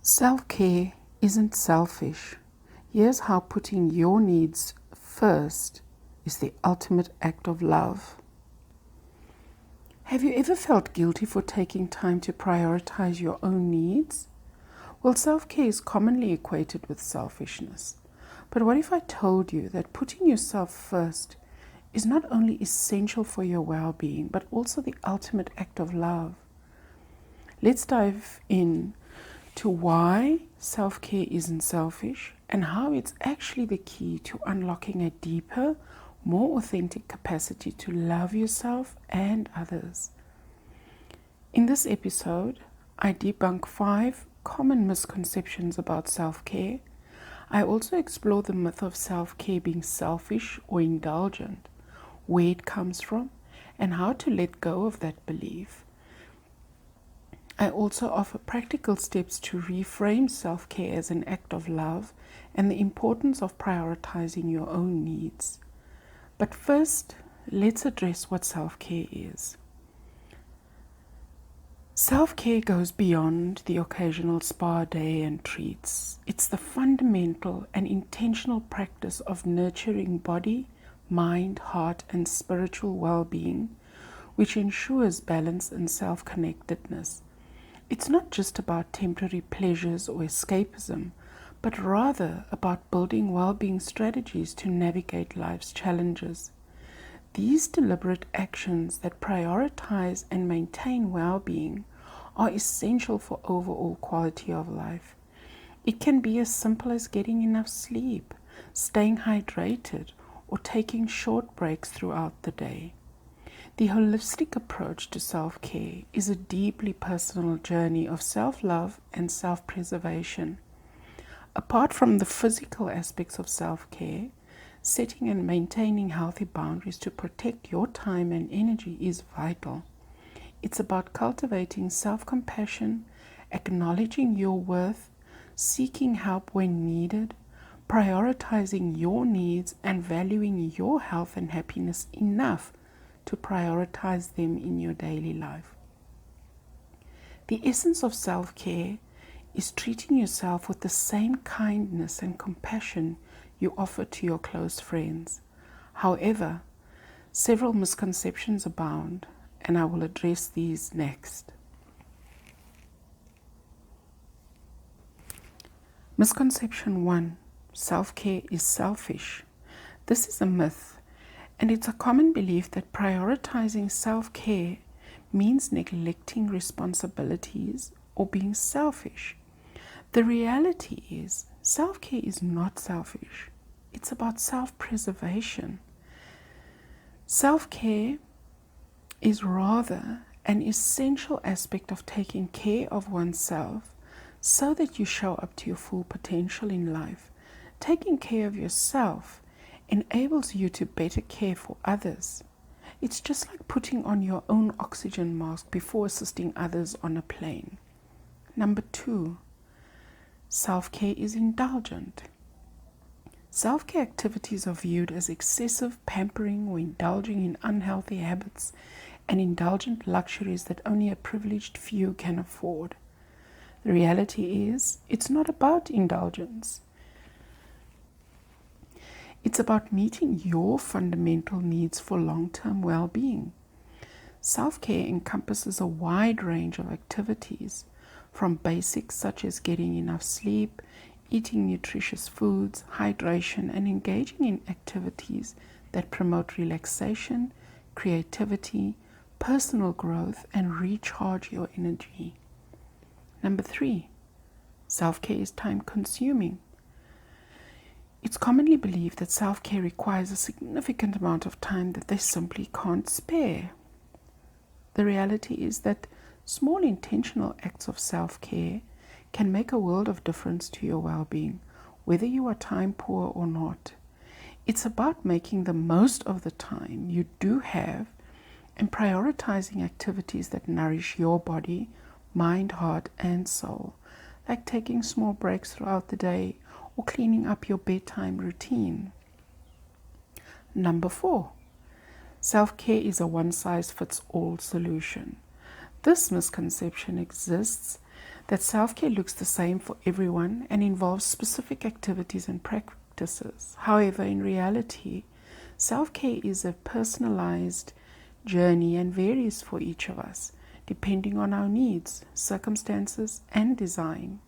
Self-care isn't selfish. Here's how putting your needs first is the ultimate act of love. Have you ever felt guilty for taking time to prioritize your own needs? Well, self-care is commonly equated with selfishness. But what if I told you that putting yourself first is not only essential for your well-being, but also the ultimate act of love? Let's dive in to why self-care isn't selfish and how it's actually the key to unlocking a deeper, more authentic capacity to love yourself and others. In this episode, I debunk 5 common misconceptions about self-care. I also explore the myth of self-care being selfish or indulgent, where it comes from, and how to let go of that belief. I also offer practical steps to reframe self-care as an act of love and the importance of prioritizing your own needs. But first, let's address what self-care is. Self-care goes beyond the occasional spa day and treats. It's the fundamental and intentional practice of nurturing body, mind, heart, and spiritual well-being, which ensures balance and self-connectedness. It's not just about temporary pleasures or escapism, but rather about building well-being strategies to navigate life's challenges. These deliberate actions that prioritize and maintain well-being are essential for overall quality of life. It can be as simple as getting enough sleep, staying hydrated, or taking short breaks throughout the day. The holistic approach to self-care is a deeply personal journey of self-love and self-preservation. Apart from the physical aspects of self-care, setting and maintaining healthy boundaries to protect your time and energy is vital. It's about cultivating self-compassion, acknowledging your worth, seeking help when needed, prioritizing your needs, and valuing your health and happiness enough to prioritize them in your daily life. The essence of self-care is treating yourself with the same kindness and compassion you offer to your close friends. However, several misconceptions abound, and I will address these next. Misconception 1. Self-care is selfish. This is a myth, and it's a common belief that prioritizing self-care means neglecting responsibilities or being selfish. The reality is, self-care is not selfish. It's about self-preservation. Self-care is rather an essential aspect of taking care of oneself so that you show up to your full potential in life. Taking care of yourself enables you to better care for others. It's just like putting on your own oxygen mask before assisting others on a plane. Number 2, self-care is indulgent. Self-care activities are viewed as excessive pampering or indulging in unhealthy habits and indulgent luxuries that only a privileged few can afford. The reality is, it's not about indulgence. It's about meeting your fundamental needs for long-term well-being. Self-care encompasses a wide range of activities, from basics such as getting enough sleep, eating nutritious foods, hydration, and engaging in activities that promote relaxation, creativity, personal growth, and recharge your energy. Number 3, self-care is time-consuming. It's commonly believed that self-care requires a significant amount of time that they simply can't spare. The reality is that small intentional acts of self-care can make a world of difference to your well-being, whether you are time poor or not. It's about making the most of the time you do have and prioritizing activities that nourish your body, mind, heart, and soul, like taking small breaks throughout the day or cleaning up your bedtime routine. Number 4, self-care is a one-size-fits-all solution. This misconception exists that self-care looks the same for everyone and involves specific activities and practices. However, in reality, self-care is a personalized journey and varies for each of us, depending on our needs, circumstances, and design.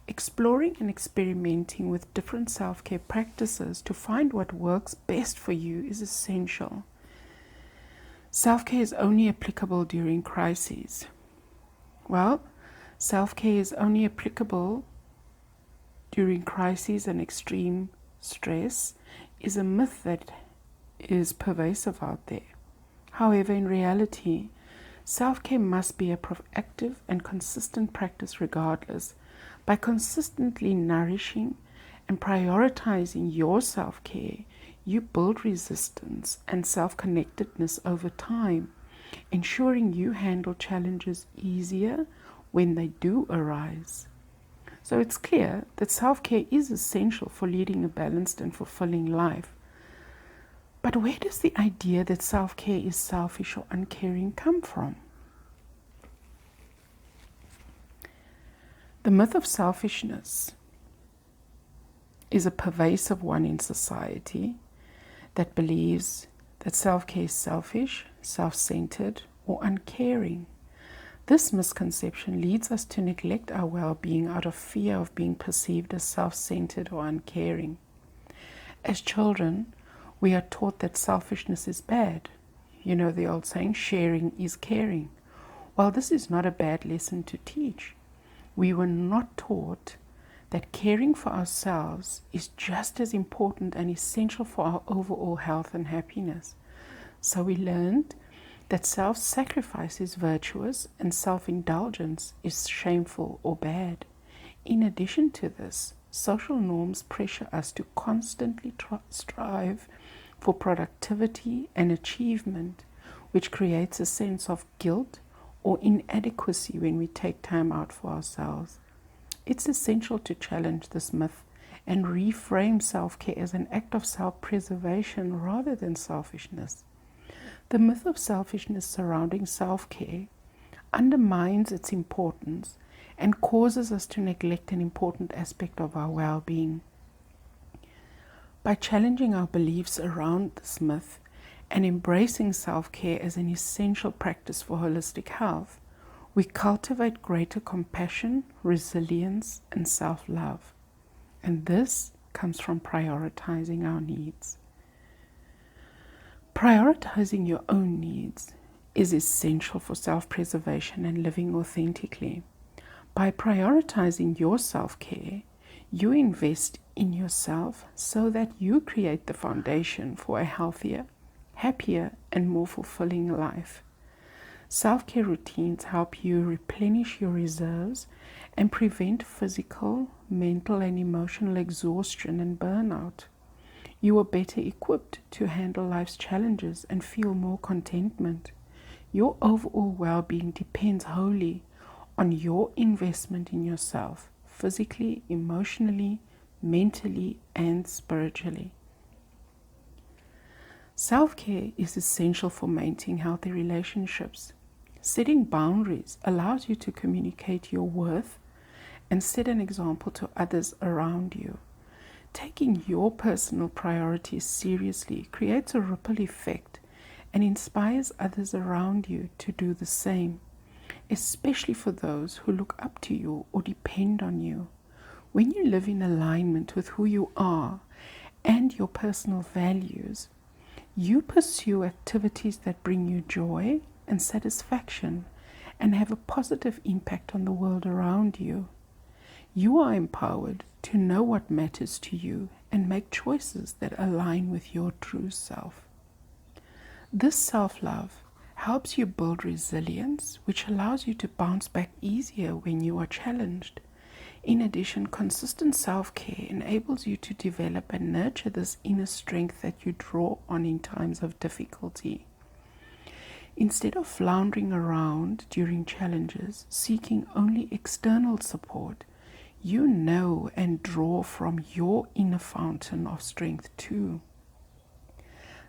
Exploring and experimenting with different self-care practices to find what works best for you is essential. Self-care is only applicable during crises. Well, self-care is only applicable during crises and extreme stress is a myth that is pervasive out there. However, in reality, self-care must be a proactive and consistent practice regardless. By consistently nourishing and prioritizing your self-care, you build resistance and self-connectedness over time, ensuring you handle challenges easier when they do arise. So it's clear that self-care is essential for leading a balanced and fulfilling life. But where does the idea that self-care is selfish or uncaring come from? The myth of selfishness is a pervasive one in society that believes that self-care is selfish, self-centered, or uncaring. This misconception leads us to neglect our well-being out of fear of being perceived as self-centered or uncaring. As children, we are taught that selfishness is bad. You know the old saying, sharing is caring. While this is not a bad lesson to teach, we were not taught that caring for ourselves is just as important and essential for our overall health and happiness. So we learned that self-sacrifice is virtuous and self-indulgence is shameful or bad. In addition to this, social norms pressure us to constantly strive for productivity and achievement, which creates a sense of guilt or inadequacy when we take time out for ourselves. It's essential to challenge this myth and reframe self-care as an act of self-preservation rather than selfishness. The myth of selfishness surrounding self-care undermines its importance and causes us to neglect an important aspect of our well-being. By challenging our beliefs around this myth and embracing self-care as an essential practice for holistic health, we cultivate greater compassion, resilience, and self-love. And this comes from prioritizing our needs. Prioritizing your own needs is essential for self-preservation and living authentically. By prioritizing your self-care, you invest in yourself so that you create the foundation for a healthier, happier, and more fulfilling life. Self-care routines help you replenish your reserves and prevent physical, mental, and emotional exhaustion and burnout. You are better equipped to handle life's challenges and feel more contentment. Your overall well-being depends wholly on your investment in yourself, physically, emotionally, mentally, and spiritually. Self-care is essential for maintaining healthy relationships. Setting boundaries allows you to communicate your worth and set an example to others around you. Taking your personal priorities seriously creates a ripple effect and inspires others around you to do the same, especially for those who look up to you or depend on you. When you live in alignment with who you are and your personal values, you pursue activities that bring you joy and satisfaction and have a positive impact on the world around you. You are empowered to know what matters to you and make choices that align with your true self. This self-love helps you build resilience, which allows you to bounce back easier when you are challenged. In addition, consistent self-care enables you to develop and nurture this inner strength that you draw on in times of difficulty. Instead of floundering around during challenges, seeking only external support, you know and draw from your inner fountain of strength too.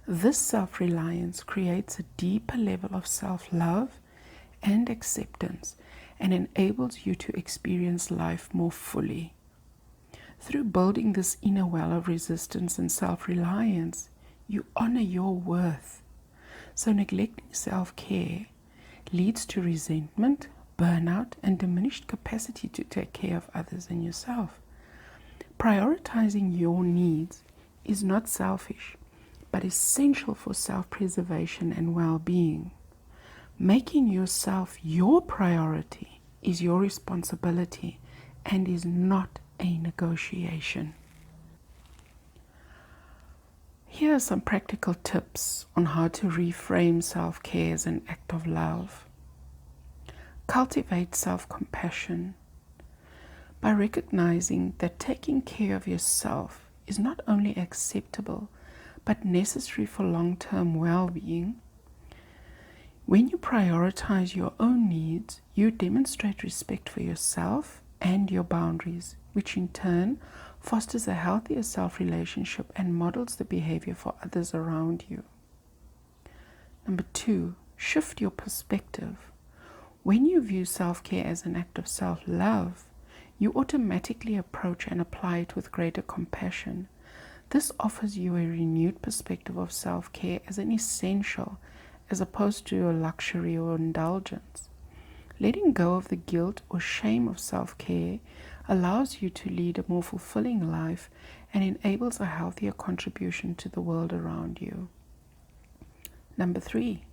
This self-reliance creates a deeper level of self-love and acceptance and enables you to experience life more fully. Through building this inner well of resistance and self-reliance, you honor your worth. So neglecting self-care leads to resentment, burnout, and diminished capacity to take care of others and yourself. Prioritizing your needs is not selfish, but essential for self-preservation and well-being. Making yourself your priority is your responsibility and is not a negotiation. Here are some practical tips on how to reframe self-care as an act of love. Cultivate self-compassion. By recognizing that taking care of yourself is not only acceptable, but necessary for long-term well-being. When you prioritize your own needs, you demonstrate respect for yourself and your boundaries, which in turn fosters a healthier self-relationship and models the behavior for others around you. Number 2, shift your perspective. When you view self-care as an act of self-love, you automatically approach and apply it with greater compassion. This offers you a renewed perspective of self-care as an essential, as opposed to a luxury or indulgence. Letting go of the guilt or shame of self-care allows you to lead a more fulfilling life and enables a healthier contribution to the world around you. Number 3,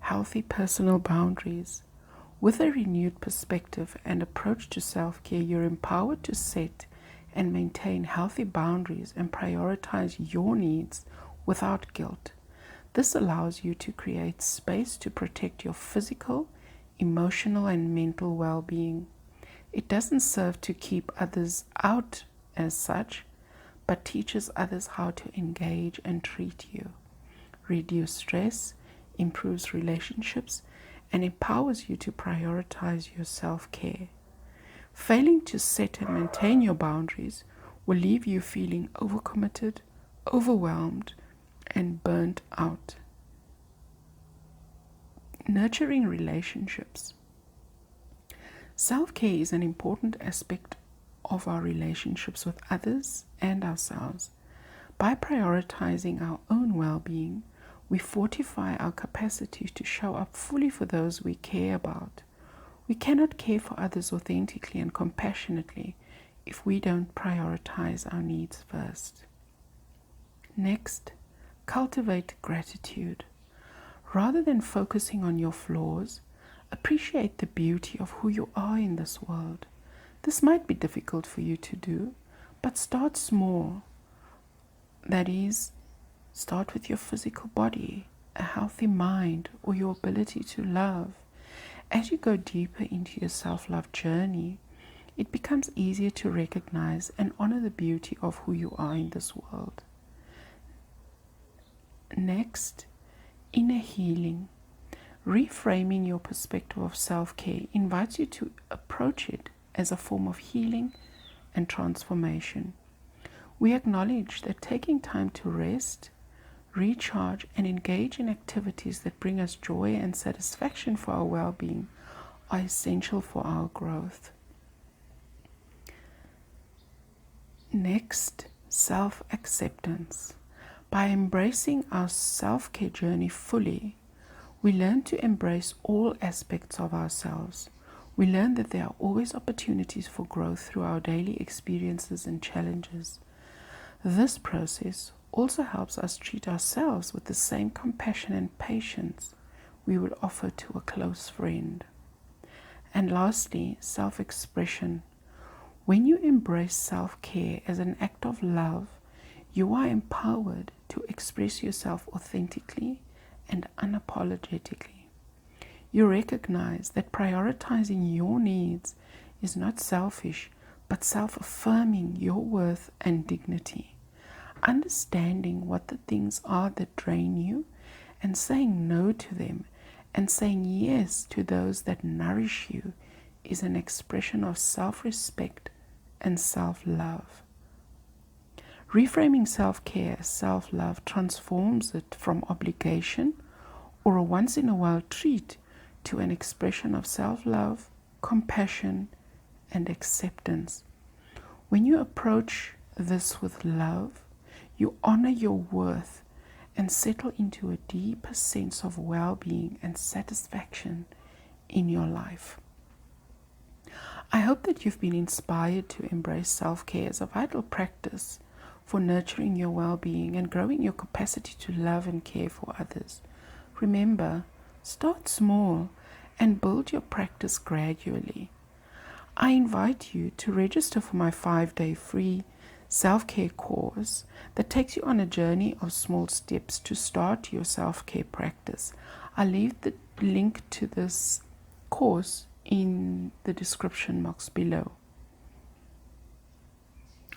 healthy personal boundaries. With a renewed perspective and approach to self-care, you're empowered to set and maintain healthy boundaries and prioritize your needs without guilt. This allows you to create space to protect your physical, emotional, and mental well-being. It doesn't serve to keep others out as such, but teaches others how to engage and treat you, reduce stress, improves relationships, and empowers you to prioritize your self-care. Failing to set and maintain your boundaries will leave you feeling overcommitted, overwhelmed, and burnt out. Nurturing relationships. Self-care is an important aspect of our relationships with others and ourselves. By prioritizing our own well-being, we fortify our capacity to show up fully for those we care about. We cannot care for others authentically and compassionately if we don't prioritize our needs first. Next, cultivate gratitude. Rather than focusing on your flaws, appreciate the beauty of who you are in this world. This might be difficult for you to do, but start small. That is, start with your physical body, a healthy mind, or your ability to love. As you go deeper into your self-love journey, it becomes easier to recognize and honor the beauty of who you are in this world. Next, inner healing. Reframing your perspective of self-care invites you to approach it as a form of healing and transformation. We acknowledge that taking time to rest, recharge, and engage in activities that bring us joy and satisfaction for our well-being are essential for our growth. Next, self-acceptance. By embracing our self-care journey fully, we learn to embrace all aspects of ourselves. We learn that there are always opportunities for growth through our daily experiences and challenges. This process also helps us treat ourselves with the same compassion and patience we would offer to a close friend. And lastly, self-expression. When you embrace self-care as an act of love, you are empowered to express yourself authentically and unapologetically. You recognize that prioritizing your needs is not selfish, but self-affirming your worth and dignity. Understanding what the things are that drain you and saying no to them and saying yes to those that nourish you is an expression of self-respect and self-love. Reframing self-care as self-love transforms it from obligation or a once-in-a-while treat to an expression of self-love, compassion, and acceptance. When you approach this with love, you honor your worth and settle into a deeper sense of well-being and satisfaction in your life. I hope that you've been inspired to embrace self-care as a vital practice for nurturing your well-being and growing your capacity to love and care for others. Remember, start small and build your practice gradually. I invite you to register for my 5-day free self-care course that takes you on a journey of small steps to start your self-care practice. I'll leave the link to this course in the description box below.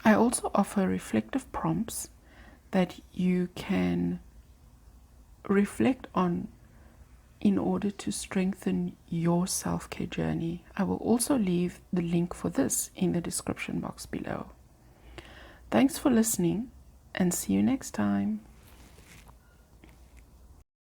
I also offer reflective prompts that you can reflect on in order to strengthen your self-care journey. I will also leave the link for this in the description box below. Thanks for listening, and see you next time.